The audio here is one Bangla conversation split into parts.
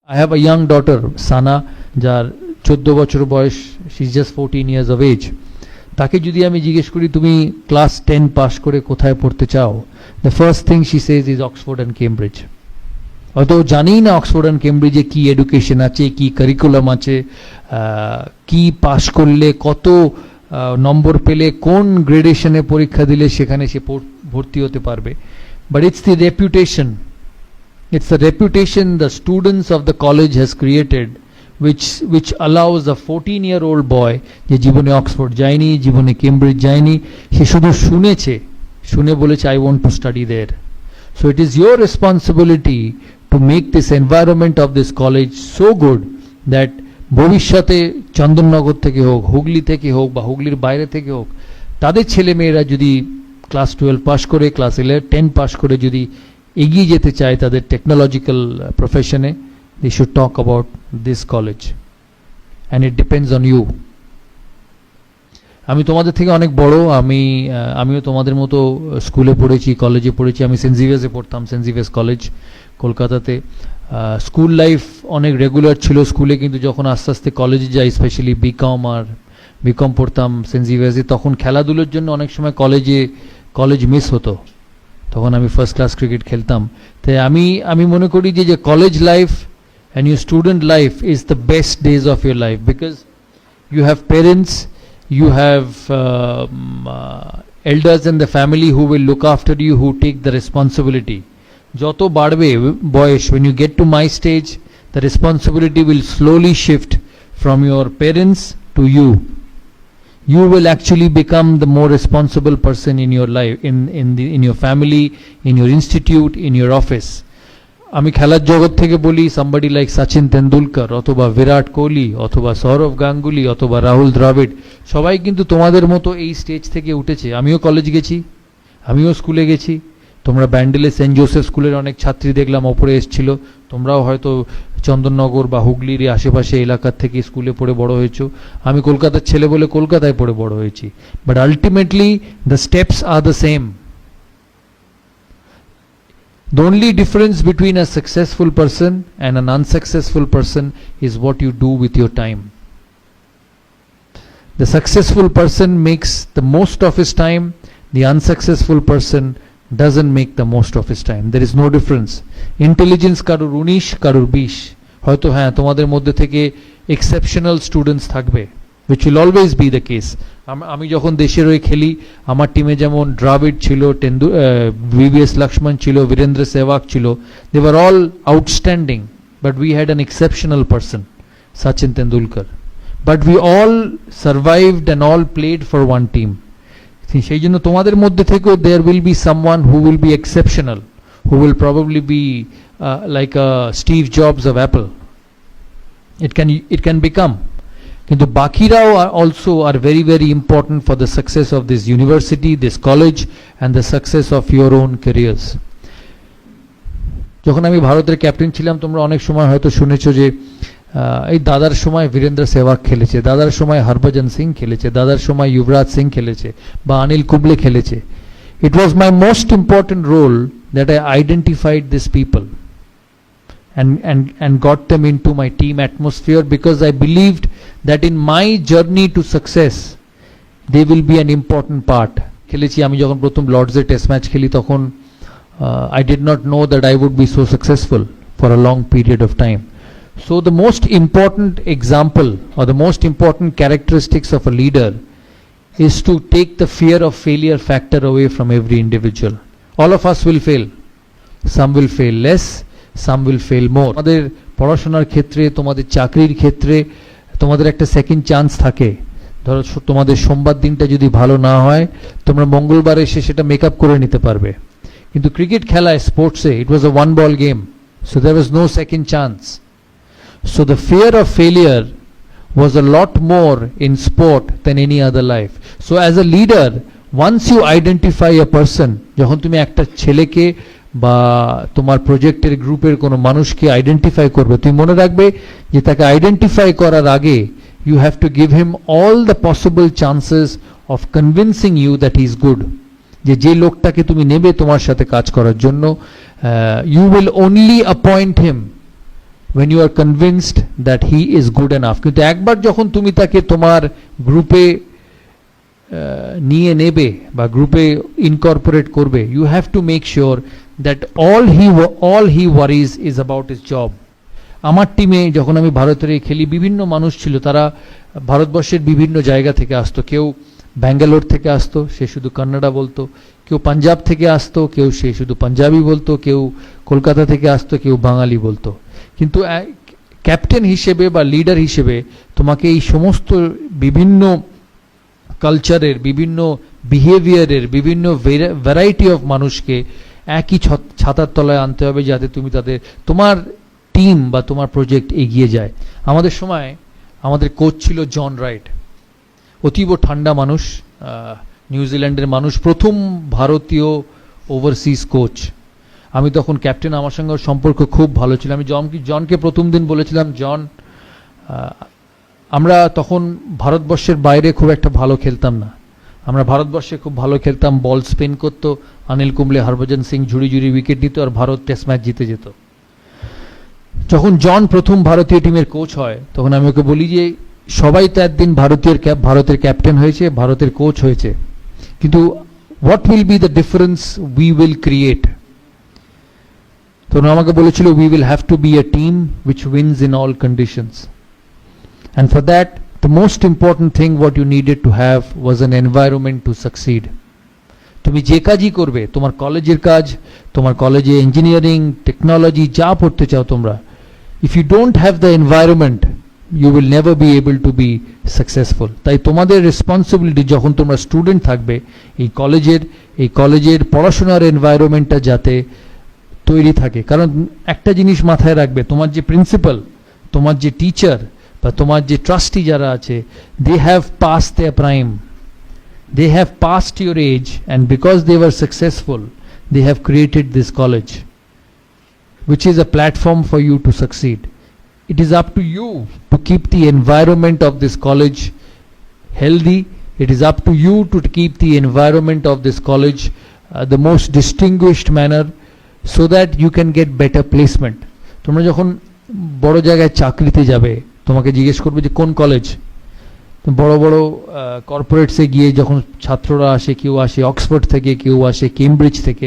I have a young daughter, Sana, যার 14 বছর বয়স, she's just 14 years of age. তাকে যদি আমি জিজ্ঞেস করি তুমি ক্লাস 10 পাস করে কোথায় পড়তে চাও, the first thing she says is Oxford and Cambridge. হয়তো জানি না অক্সফোর্ড অ্যান্ড কেমব্রিজে কি এডুকেশন আছে, কি কারিকুলাম আছে, কি পাস করলে কত নম্বর পেলে কোন গ্রেডেশনে পরীক্ষা দিলে সেখানে সে ভর্তি হতে পারবে, but it's the reputation, it's the reputation the students of the college has created which allows a 14-year-old boy যে জীবনে অক্সফোর্ড যায়নি, জীবনে কেমব্রিজ যায়নি, সে শুধু শুনে বলেছে I want to study there. So it is your responsibility to make this environment of this college so good that ভবিষ্যতে চন্দননগর থেকে হোক, হুগলি থেকে হোক বা হুগলির বাইরে থেকে হোক, তাদের ছেলে মেয়েরা যদি ক্লাস 12 পাস করে, ক্লাস 10 পাস করে যদি এগিয়ে যেতে চায় তাদের টেকনোলজিক্যাল প্রফেশনে, they should talk about this college and it depends on you. আমি তোমাদের থেকে অনেক বড়, আমিও তোমাদের মতো স্কুলে পড়েছি, কলেজে পড়েছি। আমি সেন্ট জেভিয়ার্সে পড়তাম, সেন্ট জেভিয়ার্স কলেজ কলকাতাতে। স্কুল লাইফ অনেক রেগুলার ছিল স্কুলে, কিন্তু যখন আস্তে আস্তে কলেজে যাই, স্পেশালি বিকম পড়তাম সেন্ট জেভিয়ার্সে, তখন খেলাধুলোর জন্য অনেক সময় কলেজ মিস হতো। তখন আমি ফার্স্ট ক্লাস ক্রিকেট খেলতাম। তাই আমি মনে করি যে college life and your student life is the best days of your life, because you have parents, you have elders in the family who will look after you, who take the responsibility. যত বাড়বে বয়স, when you get to my stage, the responsibility will slowly shift from your parents to you. You will actually become the more responsible person in your life, in your family, in your institute, in your office. আমি খেলার জগৎ থেকে বলি, somebody like সচিন তেন্ডুলকর অথবা বিরাট কোহলি অথবা সৌরভ গাঙ্গুলি অথবা রাহুল দ্রাবিড়, সবাই কিন্তু তোমাদের মতো এই স্টেজ থেকে উঠেছে। আমিও কলেজ গেছি, আমিও স্কুলে গেছি। তোমরা ব্যান্ডেলে সেন্ট জোসেফ স্কুলের অনেক ছাত্রী দেখলাম ওপরে এসেছিল, তোমরাও হয়তো চন্দননগর বা হুগলির আশেপাশে এলাকার থেকে স্কুলে পড়ে বড় হয়েছো। আমি কলকাতার ছেলে বলে কলকাতায় পড়ে বড় হয়েছি, but ultimately the steps are the same. The only difference between a successful person and an unsuccessful person is what you do with your time. The successful person makes the most of his time, the unsuccessful person doesn't make the most of his time. There is no difference. Intelligence karur 19 karur 20, হয়তো হ্যাঁ তোমাদের মধ্যে থেকে exceptional students থাকবে, which will always be the case. আমি যখন দেশের হয়ে খেলি, আমার টিমে যেমন দ্রাবিড় ছিল, VVS লক্ষ্মণ ছিল, বীরেন্দ্র সেহবাগ ছিল, they were all outstanding, but we had an exceptional person, Sachin Tendulkar, but we all survived and all played for one team. সেই জন্য তোমাদের মধ্যে থেকেও there will be someone who will be exceptional, who will probably be like a Steve Jobs of Apple. It can become. কিন্তু বাকিরাও also are very very important for the success of this university, this college and the success of your own careers. যখন আমি ভারতের ক্যাপ্টেন ছিলাম, তোমরা অনেক সময় হয়তো শুনেছো যে এই দাদার সময় বীরেন্দ্র সেহবাগ খেলেছে, দাদার সময় হরভজন সিং খেলেছে, দাদার সময় যুবরাজ সিং খেলেছে বা অনিল কুম্বলে খেলেছে। It was my most important role that I identified these people and got them into my team atmosphere, because I believed that in my journey to success they will be an important part. খেলেছি আমি যখন প্রথম লর্ডসে টেস্ট ম্যাচ খেলি, তখন I did not know that I would be so successful for a long period of time. So the most important example or the most important characteristics of a leader is to take the fear of failure factor away from every individual. All of us will fail. Some will fail less, some will fail more. তোমাদের পড়াশোনার ক্ষেত্রে, তোমাদের চাকরির ক্ষেত্রে তোমাদের একটা সেকেন্ড চান্স থাকে। ধরো তোমাদের সোমবার দিনটা যদি ভালো না হয়, তোমরা মঙ্গলবার এসে সেটা মেকআপ করে নিতে পারবে। কিন্তু ক্রিকেট খেলায়, স্পোর্টসে, it was a one ball game, so there was no second chance. So the fear of failure was a lot more in sport than any other life. So as a leader, once you identify a person, যখন তুমি একটা ছেলেকে বা তোমার প্রজেক্টের গ্রুপের কোনো মানুষকে আইডেন্টিফাই করবে, তুমি মনে রাখবে যে তাকে আইডেন্টিফাই করার আগে you have to give him all the possible chances of convincing you that he is good. যে লোকটাকে তুমি নেবে তোমার সাথে কাজ করার জন্য, you will only appoint him when you are convinced that he is good enough. কিন্তু একবার যখন তুমি তাকে তোমার গ্রুপে নিয়ে নেবে বা গ্রুপে ইনকর্পোরেট করবে, you have to make sure that all he worries is about his job. আমার টিমে যখন আমি ভারতের খেলি, বিভিন্ন মানুষ ছিল, তারা ভারতবর্ষের বিভিন্ন জায়গা থেকে আসতো। কেউ ব্যাঙ্গালোর থেকে আসতো, সে শুধু কান্নাডা বলতো। কেউ পাঞ্জাব থেকে আসতো, কেউ সে শুধু পাঞ্জাবি বলতো। কেউ কলকাতা থেকে আসতো, কেউ বাঙালি বলতো। কিন্তু ক্যাপ্টেন হিসেবে বা লিডার হিসেবে তোমাকে এই সমস্ত বিভিন্ন কালচারের, বিভিন্ন বিহেভিয়ারের, বিভিন্ন ভ্যারাইটি অফ মানুষকে একই ছাতার তলায় আনতে হবে, যাতে তুমি তোমার টিম বা তোমার প্রজেক্ট এগিয়ে যায়। আমাদের সময় আমাদের কোচ ছিল জন রাইট, অতীব ঠান্ডা মানুষ, নিউজিল্যান্ডের মানুষ, প্রথম ভারতীয় ওভারসিজ কোচ। আমি তখন ক্যাপ্টেন, আমার সঙ্গে সম্পর্ক খুব ভালো ছিল। আমি জনকে প্রথম দিন বলেছিলাম, জন, আমরা তখন ভারতবর্ষের বাইরে খুব একটা ভালো খেলতাম না, আমরা ভারতবর্ষে খুব ভালো খেলতাম, বল স্পিন করতো, অনিল কুম্বলে, হরভজন সিং ঝুড়ি ঝুড়ি উইকেট নিত, আর ভারত টেস্ট ম্যাচ জিতে যেত। যখন জন প্রথম ভারতীয় টিমের কোচ হয়, তখন আমি ওকে বলি যে সবাই তো একদিন ভারতের ক্যাপ্টেন হয়েছে, ভারতের কোচ হয়েছে, কিন্তু what will be the difference we will create? তখন আমাকে বলেছিল, we will have to be a team which wins in all conditions, and for that the most important thing what you needed to have was an environment to succeed. তুমি যে কাজই করবে, তোমার কলেজের কাজ, তোমার কলেজে ইঞ্জিনিয়ারিং, টেকনোলজি যা পড়তে চাও তোমরা, if you don't have the environment you will never be able to be successful. তাই তোমাদের রেসপন্সিবিলিটি, যখন তোমরা স্টুডেন্ট থাকবে, এই কলেজের পড়াশোনার এনভায়রনমেন্টটা যাতে তৈরি থাকে। কারণ একটা জিনিস মাথায় রাখবে, তোমার যে প্রিন্সিপাল, তোমার যে টিচার বা তোমার যে ট্রাস্টি যারা আছে, they have passed their prime, they have passed your age, and because they were successful they have created this college which is a platform for you to succeed. It is up to you to keep the environment of this college healthy. It is up to you to keep the environment of this college the most distinguished manner, so that you can get better placement. তোমরা যখন বড় জায়গায় চাকরিতে যাবে, তোমাকে জিজ্ঞেস করবে যে কোন কলেজ। বড় বড় কর্পোরেটসে গিয়ে যখন ছাত্ররা আসে, কেউ আসে অক্সফোর্ড থেকে, কেউ আসে কেমব্রিজ থেকে,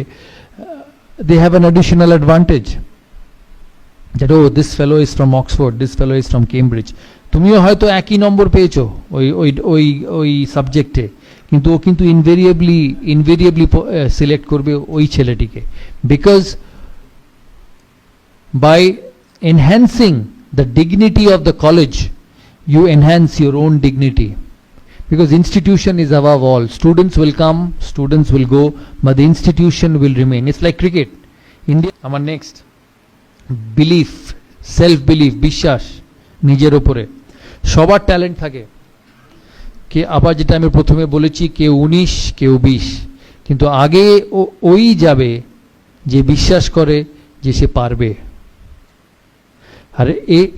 they have an additional advantage that, oh, this fellow is from Oxford, this fellow is from Cambridge. তুমিও হয়তো একই নম্বর পেয়েছো ওই সাবজেক্টে, কিন্তু ও কিন্তু ইনভেরিয়েবলি সিলেক্ট করবে ওই ছেলেটিকে, because by enhancing the dignity of the college you enhance your own dignity, because institution is above all. Students will come, students will go, but the institution will remain. It's like cricket. India, আমার next, belief, self belief, বিশ্বাস নিজের উপরে। সবার ট্যালেন্ট থাকে, কে আবার যেটা আমি প্রথমে বলেছি, কেউ 19, কেউ 20, কিন্তু আগে ওই যাবে যে বিশ্বাস করে যে সে পারবে। আর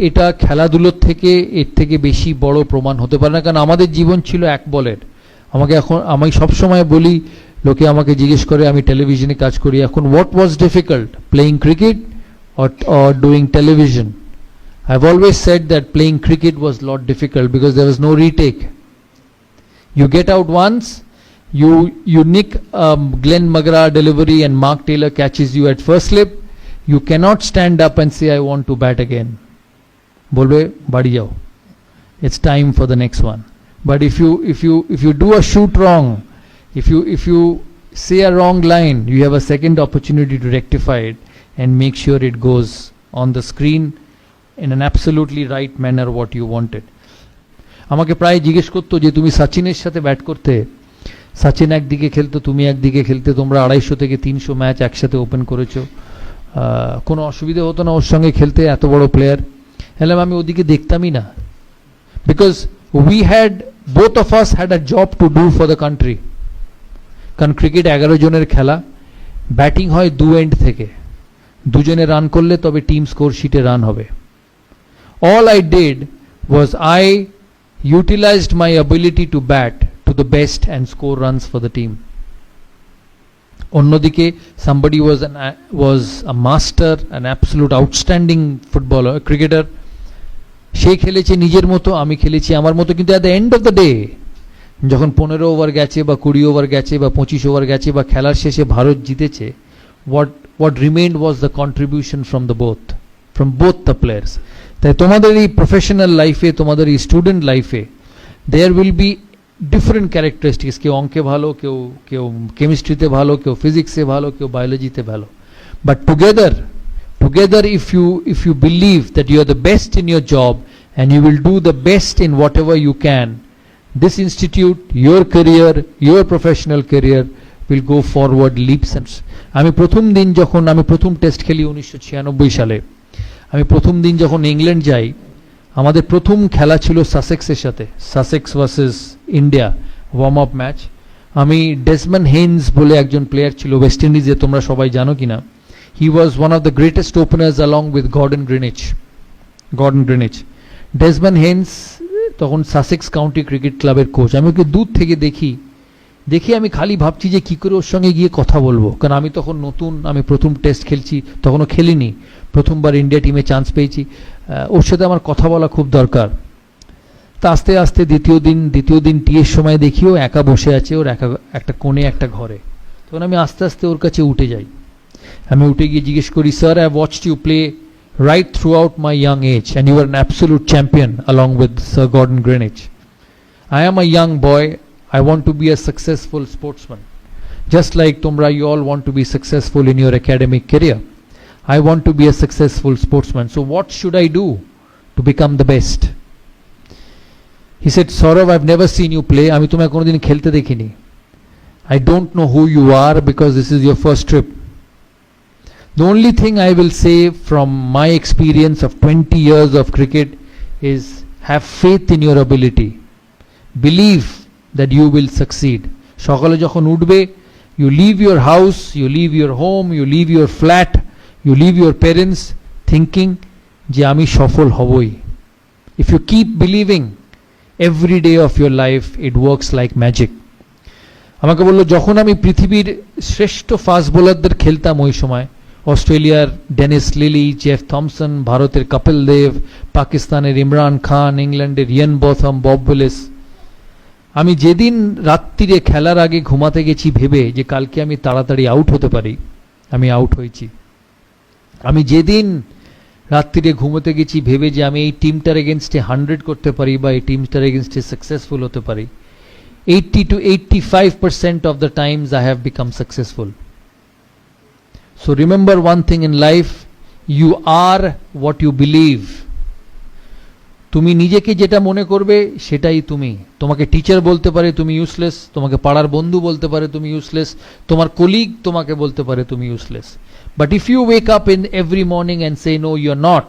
এটা খেলাধুলোর থেকে এর থেকে বেশি বড় প্রমাণ হতে পারে না, কারণ আমাদের জীবন ছিল এক বলের। আমি সবসময় বলি, লোকে আমাকে জিজ্ঞেস করে, আমি টেলিভিশনে কাজ করি এখন, what was difficult, playing cricket or doing television? I've always said that playing cricket was a lot difficult because there was no retake. You get out once, you nick Glenn McGrath delivery and Mark Taylor catches you at first slip, you cannot stand up and say I want to bat again. Bolbe badi jao, it's time for the next one. But if you do a shoot wrong, if you say a wrong line, you have a second opportunity to rectify it and make sure it goes on the screen in an absolutely right manner what you wanted. আমাকে প্রায় জিজ্ঞেস করতো যে তুমি সচিনের সাথে ব্যাট করতে, সচিন একদিকে খেলতো, তুমি একদিকে খেলতে, তোমরা 250 থেকে 300 ম্যাচ একসাথে ওপেন করেছো, কোনো অসুবিধা হতো না ওর সঙ্গে খেলতে, এত বড় প্লেয়ার। হ্যাঁ, আমি ওদিকে দেখতামই না, because both of us had a job to do for the country. কারণ ক্রিকেট 11 জনের খেলা, ব্যাটিং হয় 2 এন্ড থেকে, দুজনে রান করলে তবে টিম স্কোর শিটে রান হবে। All I did was I utilized my ability to bat to the best and score runs for the team. অন্যদিকে somebody was a master, an absolute outstanding footballer, cricketer, সে খেলেছে নিজের মতো, আমি খেলেছি আমার মতো, কিন্তু at the end of the day যখন 15 ওভার গেছে বা 20 ওভার গেছে বা 25 ওভার গেছে বা খেলার শেষে ভারত জিতেছে, what remained was the contribution from both the players. তাই তোমাদের এই প্রফেশনাল লাইফে, তোমাদের এই স্টুডেন্ট লাইফে there will be different characteristics. কেউ অঙ্কে ভালো, কেউ কেমিস্ট্রিতে ভালো, কেউ ফিজিক্সে ভালো, কেউ বায়োলজিতে ভালো, but together if you believe that you are the best in your job and you will do the best in whatever you can, this institute, your career, your professional career will go forward leaps and আমি প্রথম দিন যখন আমি প্রথম টেস্ট খেলি 1996 সালে, আমি প্রথম দিন যখন ইংল্যান্ড যাই, আমাদের প্রথম খেলা ছিল সাসেক্সের সাথে, Sussex versus India, warm up match. আমি ডেসমন্ড হেইন্স বলে একজন প্লেয়ার ছিল ওয়েস্ট ইন্ডিজে, তোমরা সবাই জানো কিনা, he was one of the greatest openers along with Gordon Greenidge. Desmond Haynes তখন সাসেক্স কাউন্টি ক্রিকেট ক্লাবের কোচ। আমি ওকে দূর থেকে দেখি আমি খালি ভাবছি যে কি করে ওর সঙ্গে গিয়ে কথা বলবো, কারণ আমি তখন নতুন, আমি প্রথম টেস্ট খেলছি, তখনও খেলিনি, প্রথমবার ইন্ডিয়া টিমে চান্স পেয়েছি, ওর সাথে আমার কথা বলা খুব দরকার। তা আস্তে আস্তে দ্বিতীয় দিন টিয়ের সময় দেখি ও একা বসে আছে, ওর একটা কোণে একটা ঘরে। তখন আমি আস্তে আস্তে ওর কাছে উঠে যাই, আমি উঠে গিয়ে জিজ্ঞেস করি, sir, I watched you play right throughout my young age and you are an absolute champion along with Sir Gordon Greenwich. I am a young boy, I want to be a successful sportsman, just like Tumra, you all want to be successful in your academic career. I want to be a successful sportsman, so what should I do to become the best? He said, Sourov, I've never seen you play, আমি তোমায় কোনোদিন খেলতে দেখিনি, I don't know who you are because this is your first trip. The only thing I will say from my experience of 20 years of cricket is have faith in your ability. Believe that you will succeed. সকালে যখন উঠবে, you leave your house, you leave your home, you leave your flat, you leave your parents thinking যে আমি সফল হবই. If you keep believing every day of your life, it works like magic. আমাকে বললো, যখন আমি পৃথিবীর শ্রেষ্ঠ ফাস্ট বোলারদের খেলতাম ওই সময়, অস্ট্রেলিয়ার ডেনিস লিলি, জেফ থমসন, ভারতের কপিল দেব, পাকিস্তানের ইমরান খান, ইংল্যান্ডের ইয়ান বথম, বব উইলিস, আমি যেদিন রাত্রিরে খেলার আগে ঘুমাতে গেছি ভেবে যে কালকে আমি তাড়াতাড়ি আউট হতে পারি, আমি আউট হয়েছি। আমি যেদিন রাত্রিরে ঘুমোতে গেছি ভেবে যে আমি এই টিমটার এগেনস্টে 100 করতে পারি বা এই টিমটার এগেনস্টে সাকসেসফুল হতে পারি, 80 to 85% of the times I have become successful. So remember one thing in life, you are what you believe. তুমি নিজেকে যেটা মনে করবে সেটাই তুমি। তোমাকে টিচার বলতে পারে তুমি ইউজলেস, তোমাকে পাড়ার বন্ধু বলতে পারে তুমি ইউজলেস, তোমার কলিগ তোমাকে বলতে পারে তুমি useless, but if you wake up in every morning and say no you are not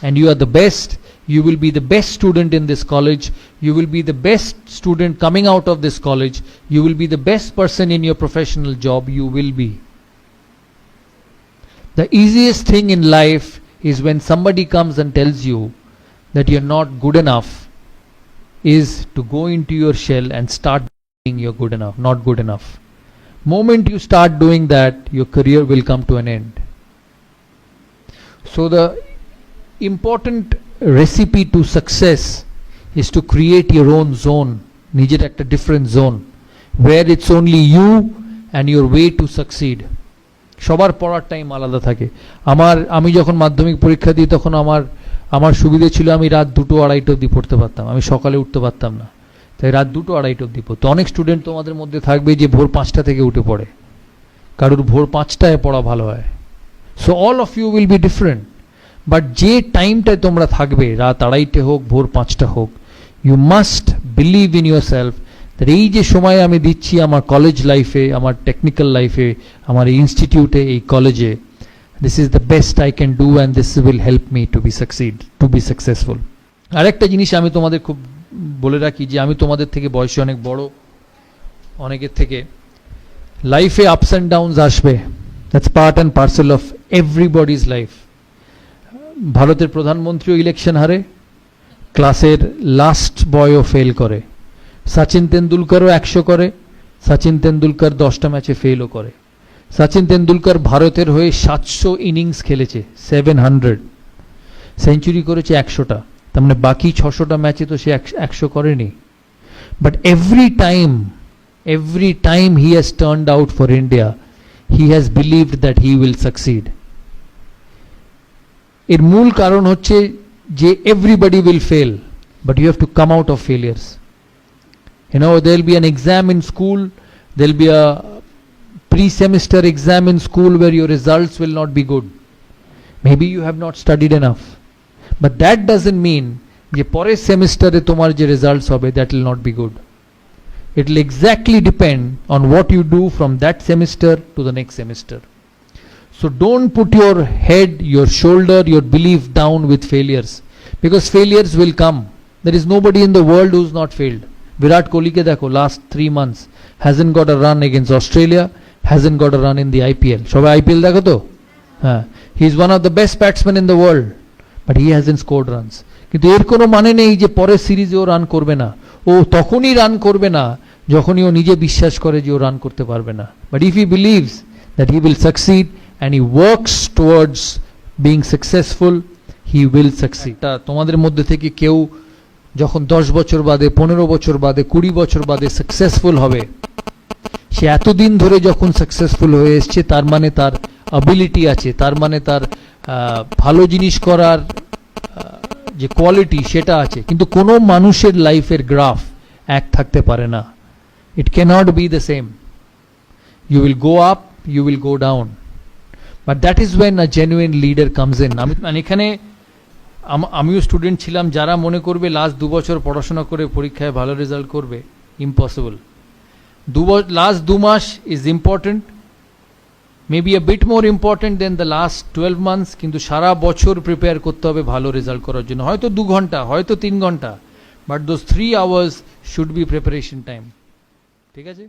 and you are the best, you will be the best student in this college, you will be the best student coming out of this college, you will be the best person in your professional job, you will be. The easiest thing in life is when somebody comes and tells you that you're not good enough, is to go into your shell and start being you're good enough, not good enough. Moment you start doing that, your career will come to an end. So the important recipe to success is to create your own zone, নিজের একটা different zone where it's only you and your way to succeed. সবার পড়ার টাইম আলাদা থাকে। আমি যখন মাধ্যমিক পরীক্ষা দিই তখন আমার সুবিধে ছিল আমি রাত 2-2:30 অবধি পড়তে পারতাম, আমি সকালে উঠতে পারতাম না, তাই রাত 2-2:30 অবধি পড়তো। অনেক স্টুডেন্ট তোমাদের মধ্যে থাকবে যে ভোর 5টা থেকে উঠে পড়ে, কারোর ভোর 5টায় পড়া ভালো হয়। So all of you will be different, but যে টাইমটায় তোমরা থাকবে, রাত 2:30 হোক ভোর 5টা হোক, you must believe in yourself that এই যে সময় আমি দিচ্ছি আমার কলেজ লাইফে, আমার টেকনিক্যাল লাইফে, আমার এই ইনস্টিটিউটে, এই কলেজে, this is the best I can do and this will help me to be successful. আরেকটা জিনিস আমি তোমাদের খুব বলে রাখি যে আমি তোমাদের থেকে বয়সে অনেক বড়, অনেকের থেকে লাইফে আপস অ্যান্ড ডাউনস আসবে, that's part and parcel of everybody's life. ভারতের প্রধানমন্ত্রীও ইলেকশন হারে, ক্লাসের লাস্ট বয়ও ফেল করে, সচিন তেন্ডুলকারও 100 করে, সচিন তেন্ডুলকার 10টা ম্যাচে ফেলও করে। সচিন তেন্ডুলকর ভারতের হয়ে 700 ইনিংস খেলেছে, 700 সেঞ্চুরি করেছে 100টা, তার মানে বাকি 600টা ম্যাচে তো সে 100 করেনি। But every time he has turned out for India, he has believed that he will succeed. এর মূল কারণ হচ্ছে যে everybody will fail, but you have to come out of failures. You know, there will be an exam in school, there will be a pre-semester exam in school where your results will not be good. Maybe you have not studied enough, but that doesn't mean যে পরের সেমিস্টারে তোমার যে রেজাল্টস হবে that will not be good. It will exactly depend on what you do from that semester to the next semester. So don't put your head, your shoulder, your belief down with failures, because failures will come. There is nobody in the world who's not failed. Virat Kohli ke dekho, last 3 months hasn't got a run against Australia, hasn't got a run in the IPL. Shobai IPL dekho to? He is one of the best batsmen in the world, but he hasn't scored runs. কিন্তু এর কোনো মানে নেই যে পরের সিরিজে ও রান করবে না। ও তখনই রান করবে না যখনই ও নিজে বিশ্বাস করে যে ও রান করতে পারবে না। But if he believes that he will succeed and he works towards being successful, he will succeed. তোমাদের মধ্যে থেকে কেউ যখন 10 বছর বাদে, 15 বছর বাদে, 20 বছর বাদে সাকসেসফুল হবে, সে এতদিন ধরে যখন সাকসেসফুল হয়ে এসছে তার মানে তার অ্যাবিলিটি আছে, তার মানে তার ভালো জিনিস করার যে কোয়ালিটি সেটা আছে। কিন্তু কোনো মানুষের লাইফের গ্রাফ এক থাকতে পারে না। It cannot be the same. You will go up, you will go down, but that is when a genuine leader comes in. আমি এখানে আমিও স্টুডেন্ট ছিলাম, যারা মনে করবে লাস্ট 2 বছর পড়াশোনা করে পরীক্ষায় ভালো রেজাল্ট করবে, ইম্পসিবল। লাস্ট 2 মাস is important, maybe a bit more important than the last 12 months, কিন্তু সারা বছর প্রিপেয়ার করতে হবে ভালো রেজাল্ট করার জন্য। হয়তো 2 ঘন্টা, হয়তো 3 ঘন্টা, but those 3 hours should be preparation time। ঠিক আছে?